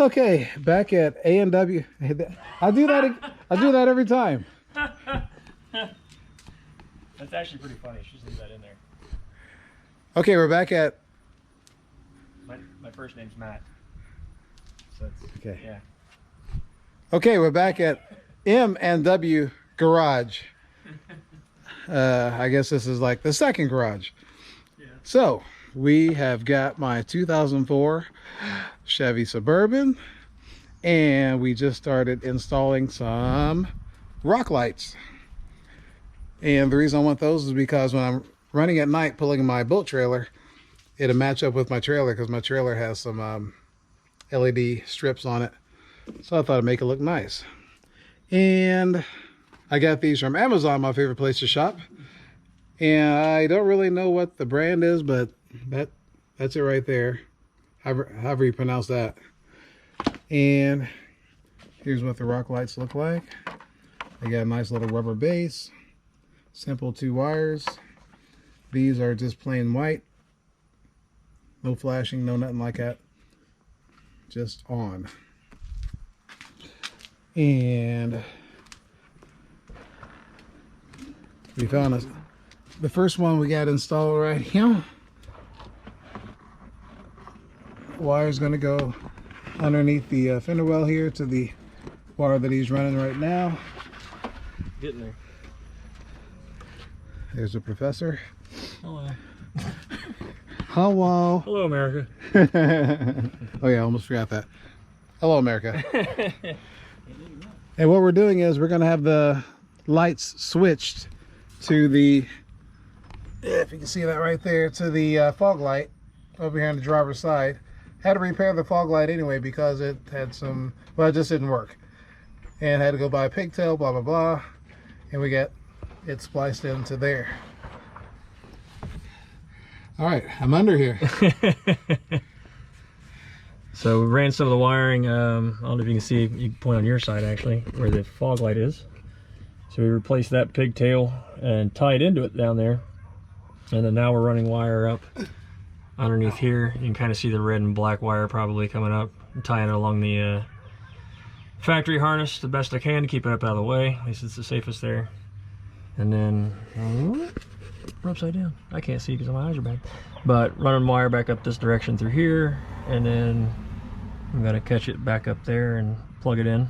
Okay, back at A&W. I do that every time. That's actually pretty funny. Just leave that in there. Okay, we're back at. My first name's Matt. So it's, Okay. Yeah. Okay, we're back at M&W Garage. I guess this is like the second garage. Yeah. So we have got my 2004 Chevy Suburban, and we just started installing some rock lights. And the reason I want those is because when I'm running at night pulling my boat trailer, it'll match up with my trailer because my trailer has some LED strips on it. So I thought it'd make it look nice. And I got these from Amazon, my favorite place to shop. And I don't really know what the brand is, but that's it right there. However you pronounce that. And here's what the rock lights look like. They got a nice little rubber base. Simple 2 wires. These are just plain white. No flashing, no nothing like that. Just on. And we found the first one we got installed right here. Wire's going to go underneath the fender well here to the wire that he's running right now. Getting there. There's the professor. Hello. Hello. Hello, America. Oh yeah, I almost forgot that. Hello, America. And what we're doing is we're going to have the lights switched to the, if you can see that right there, to the fog light over here on the driver's side. Had to repair the fog light anyway because it had some, well, it just didn't work. And had to go buy a pigtail, blah, blah, blah. And we got it spliced into there. All right, I'm under here. So we ran some of the wiring. I don't know if you can see, you can point on your side actually, where the fog light is. So we replaced that pigtail and tied into it down there. And then now we're running wire up underneath here. You can kind of see the red and black wire probably coming up. I'm tying it along the factory harness the best I can to keep it up out of the way. At least it's the safest there. And then we're upside down. I can't see because my eyes are bad. But running wire back up this direction through here, and then I'm gonna catch it back up there and plug it in.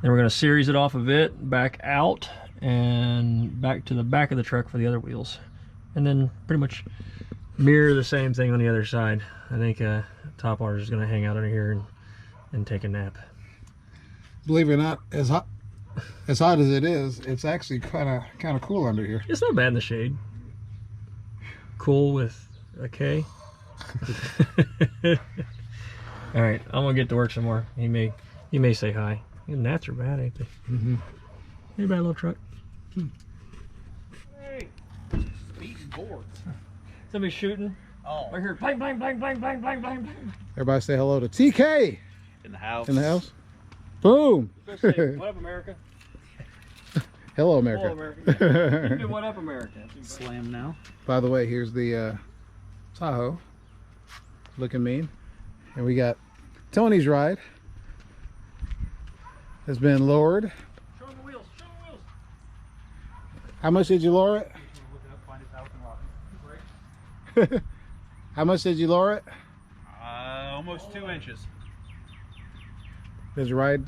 Then we're gonna series it off of it, back out, and back to the back of the truck for the other wheels. And then pretty much mirror the same thing on the other side. I think Topwater is gonna hang out under here and take a nap. Believe it or not, as hot as it is, it's actually kind of cool under here. It's not bad in the shade. Cool with a K. All right, I'm gonna get to work some more. He may say hi. The gnats are bad, ain't they? Mm-hmm. Hey, bad little truck. Hey, speeding boards. Somebody shooting. Oh, Right here. Bang, bang, bang, bang, bang, bang, bang, bang. Everybody say hello to TK in the house. in the house. Boom. Go say, what up, America? Hello, America. Hello, America. You do what up, America? Slam now. By the way, here's the Tahoe, looking mean. And we got Tony's ride has been lowered. Show them the wheels. Show them the wheels. How much did you lower it? How much did you lower it? Almost 2 inches. Does your ride?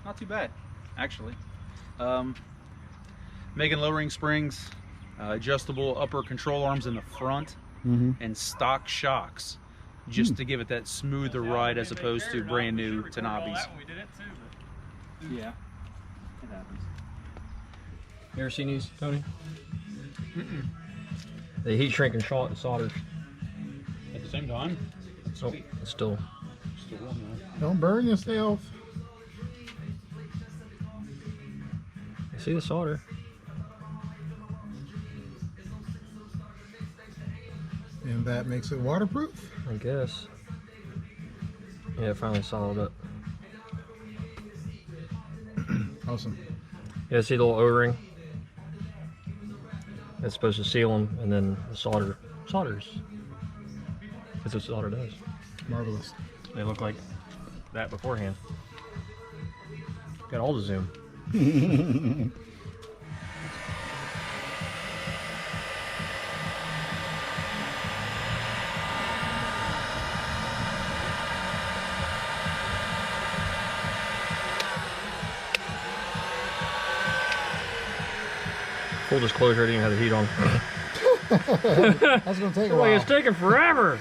Not too bad, actually. Making lowering springs, adjustable upper control arms in the front, and stock shocks, just to give it that smoother ride as opposed to brand new Tanabis. Yeah, it happens. You ever seen these, Tony? They heat shrink and solder. At the same time, So it's still. warm though. Don't burn yourself. You see the solder? And that makes it waterproof. I guess. Yeah, it finally solid up. Awesome. Yeah, see the little O-ring? It's supposed to seal them, and then the solders. That's what solder does. Marvelous. they look like that beforehand. Got all the zoom. Full disclosure, I didn't even have the heat on. That's gonna take a Boy, while. it's taking forever.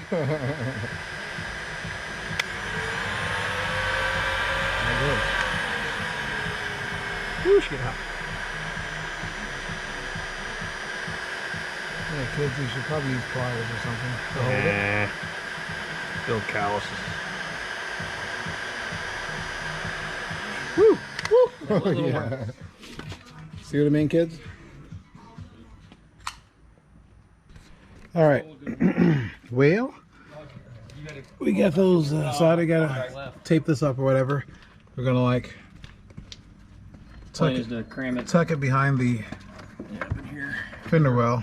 Whoosh, get out. Yeah, kids, you should probably use pliers or something to hold it. Build calluses. Woo! Woo! A little Yeah. more. See what I mean, kids? All right. Well, we got those side. I gotta tape this up or whatever. We're gonna like tuck Plan is to cram it. it behind the Up in here. fender well,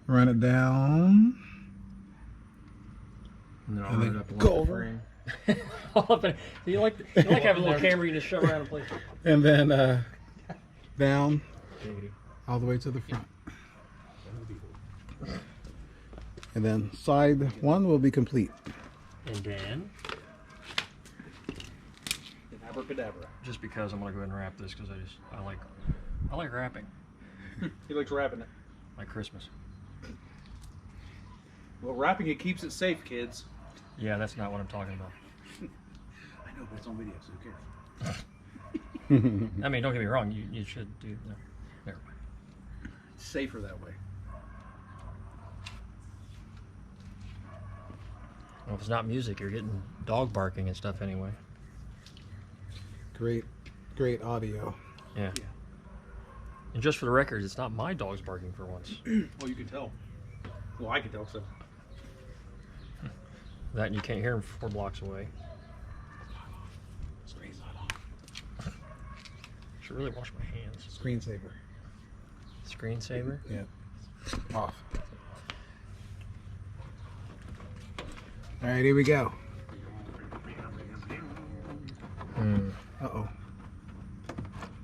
run it down, And then I'll and run it then up go along the over, frame. All up in, you like having a little camera you just shove around in place. and then down all the way to the front. And then side one will be complete. And then, Abracadabra. just because I'm gonna go ahead and wrap this because I like wrapping, He likes wrapping it. like Christmas. Well, wrapping it keeps it safe, kids. Yeah, that's not what I'm talking about. I know, but it's on video, so who cares? I mean, don't get me wrong. You should do. No, never mind. It's safer that way. Well, if it's not music, you're getting dog barking and stuff anyway. Great audio. Yeah. And just for the record, it's not my dogs barking for once. Well, you can tell. Well, I can tell, so. That and you can't hear them 4 blocks away. Screen's not on. Should really wash my hands. Screensaver. Screensaver. Yeah. Off. All right, here we go. Uh-oh.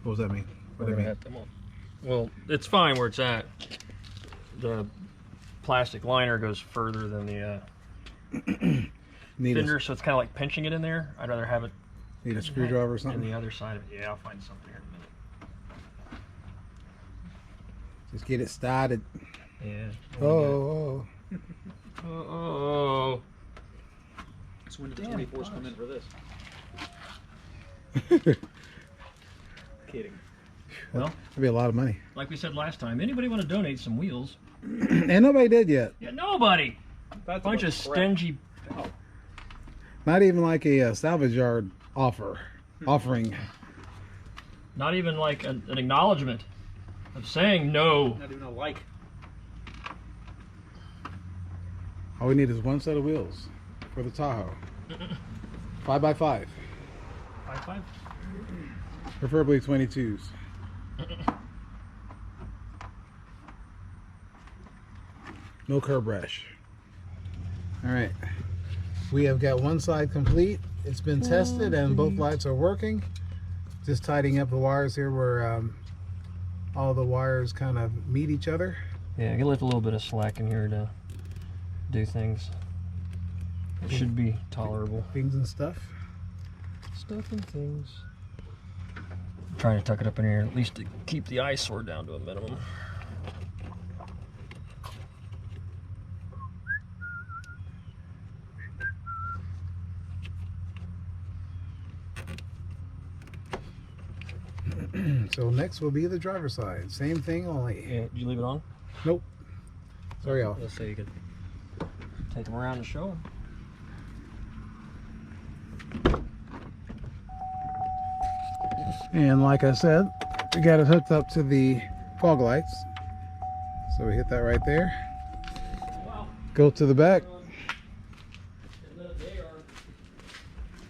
What does that mean? What does that mean? Well, it's fine where it's at. The plastic liner goes further than the Need fender, a, so it's kind of like pinching it in there. I'd rather have it need a screwdriver or in something? the other side of it. Yeah, I'll find something here in Just get it started. a minute. Yeah. Oh. Oh. That's when the Damn, 24s come in for this. Kidding. Well, That'd be a lot of money. like we said last time, anybody want to donate some wheels? And nobody did yet. Yeah, nobody. That's Bunch of stingy. Not even like a salvage yard offering. Not even like an acknowledgement of saying no. Not even a like. All we need is one set of wheels for the Tahoe. 5x5. 5.5. Preferably 22s. No curb rash. All right. We have got one side complete. It's been tested and both lights are working. Just tidying up the wires here where all the wires kind of meet each other. Yeah, you left a little bit of slack in here to do things. It should be tolerable. Things and stuff. Stuff and things. I'm trying to tuck it up in here, at least to keep the eyesore down to a minimum. So next will be the driver's side. Same thing, only. Yeah, did you leave it on? Nope. Sorry, off. Let's say you could take them around and show them. And like I said, we got it hooked up to the fog lights. So we hit that right there. Wow. Go to the back.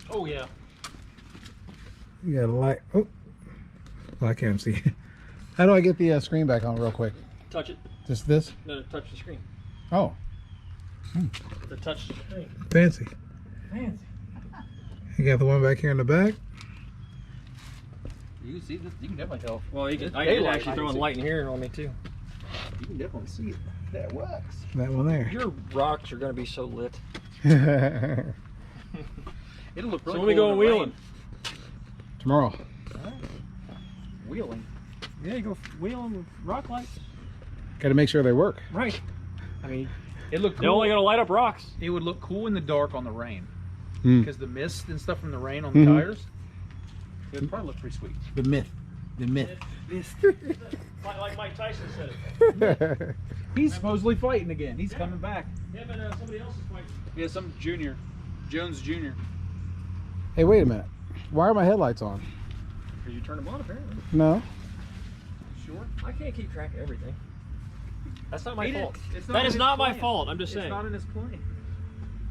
Oh, yeah. You got a light. Oh, well, I can't see. How do I get the screen back on real quick? Touch it. Just this? No, touch the screen. Oh, To touch the screen. fancy. Fancy. You got the one back here in the back. You can see this. You can definitely tell. Well, you can, It's I did daylight, actually I throw can a light in here on me too. You can definitely see it. That works. That one there. Your rocks are going to be so lit. Tomorrow. It'll look really So when we cool go in the wheeling? rain. Wheeling. Yeah, you go wheeling with rock lights. Got to make sure they work. Right. I mean, It looked they're cool. only going to light up rocks. It would look cool in the dark on the rain Mm. because the mist and stuff from the rain on the Mhm. tires. It would probably look pretty sweet. The myth. The myth. Like Mike Tyson said it. He's supposedly fighting again. He's coming back. Yeah, but somebody else is fighting. Yeah, some junior, Jones Jr. Hey, wait a minute. Why are my headlights on? Because you turned them on, apparently. No. Sure. I can't keep track of everything. That's not my He didn't- fault. it's not That in is his not my plan. fault. I'm just It's saying. not in his plan.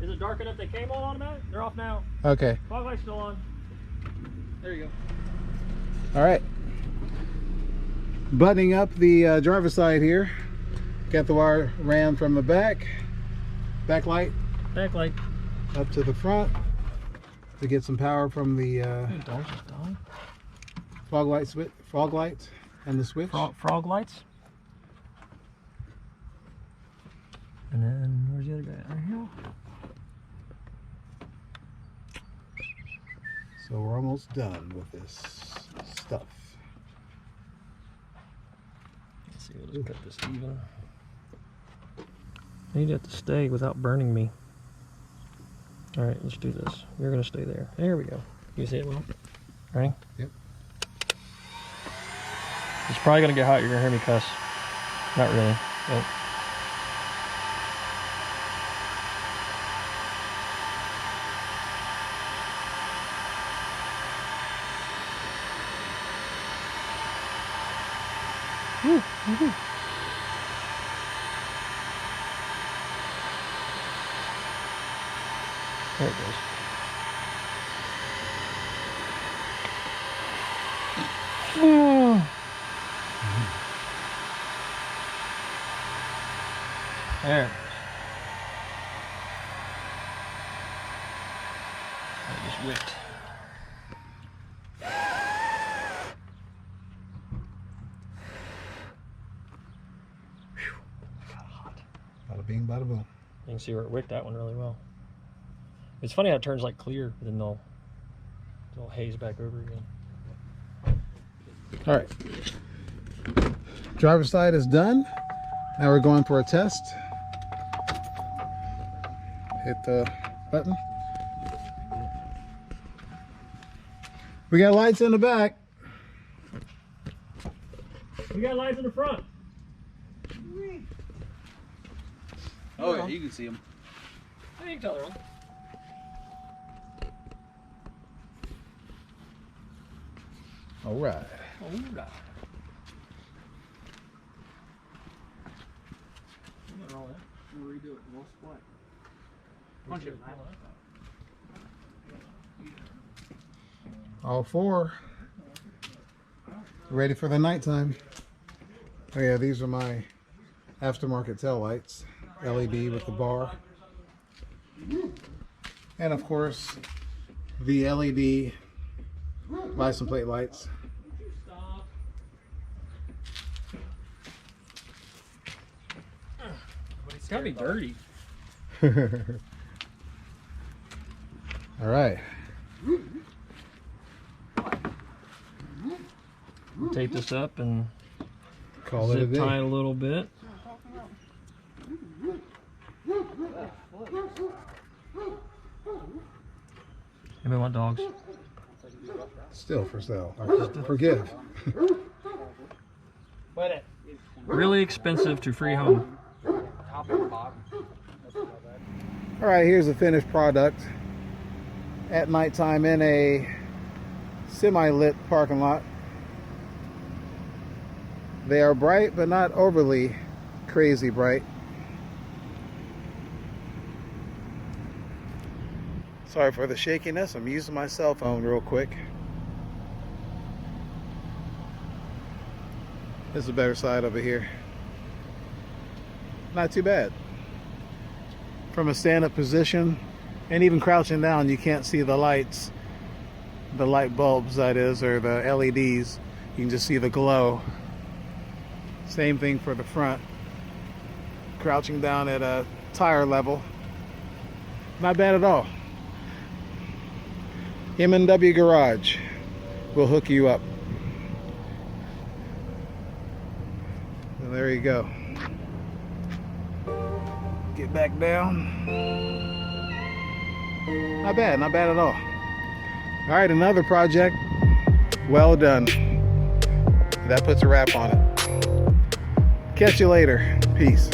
Is it dark enough they came on automatic? They're off now. Okay. Fog light's still on. There you go. All right. Buttoning up the driver's side here. Got the wire ran from the back. Backlight Backlight. up to the front to get some power from the Dogs just dying. fog lights and the switch. Frog lights. And then where's the other guy? Right here. So we're almost done with this stuff. Let's see, we'll just cut this even. I need it to stay without burning me. Alright, let's do this. You're gonna stay there. There we go. You see it, Will? Ready? Yep. It's probably gonna get hot. You're gonna hear me cuss. Not really. But there it goes. There. I just whipped. Got hot. Bada bing, bada boom. You can see where it wicked that one really well. It's funny how it turns like clear, but then they'll haze back over again. All right. Driver's side is done. Now we're going for a test. Hit the button. We got lights in the back. We got lights in the front. Oh yeah, you can see them. I think tell they're on. All right. Oh, right. We'll redo it. We'll split. Punch it. All four. Ready for the nighttime. Oh yeah, these are my aftermarket tail lights. LED with the bar. And of course, the LED license plate lights. Stop. It's gotta be dirty. All right. Tape this up and Call it a zip day. tie it a little bit. Anybody want dogs? Still for sale. Forgive. Really expensive to free home. All right, here's the finished product at nighttime in a semi-lit parking lot. They are bright, but not overly crazy bright. Sorry for the shakiness. I'm using my cell phone real quick. This is a better side over here. Not too bad. From a stand-up position, And even crouching down, you can't see the lights, the light bulbs that is, or the LEDs. You can just see the glow. Same thing for the front. Crouching down at a tire level. Not bad at all. M&W Garage will hook you up. And there you go. Get back down. Not bad at all. All right, another project. Well done. That puts a wrap on it. Catch you later. Peace.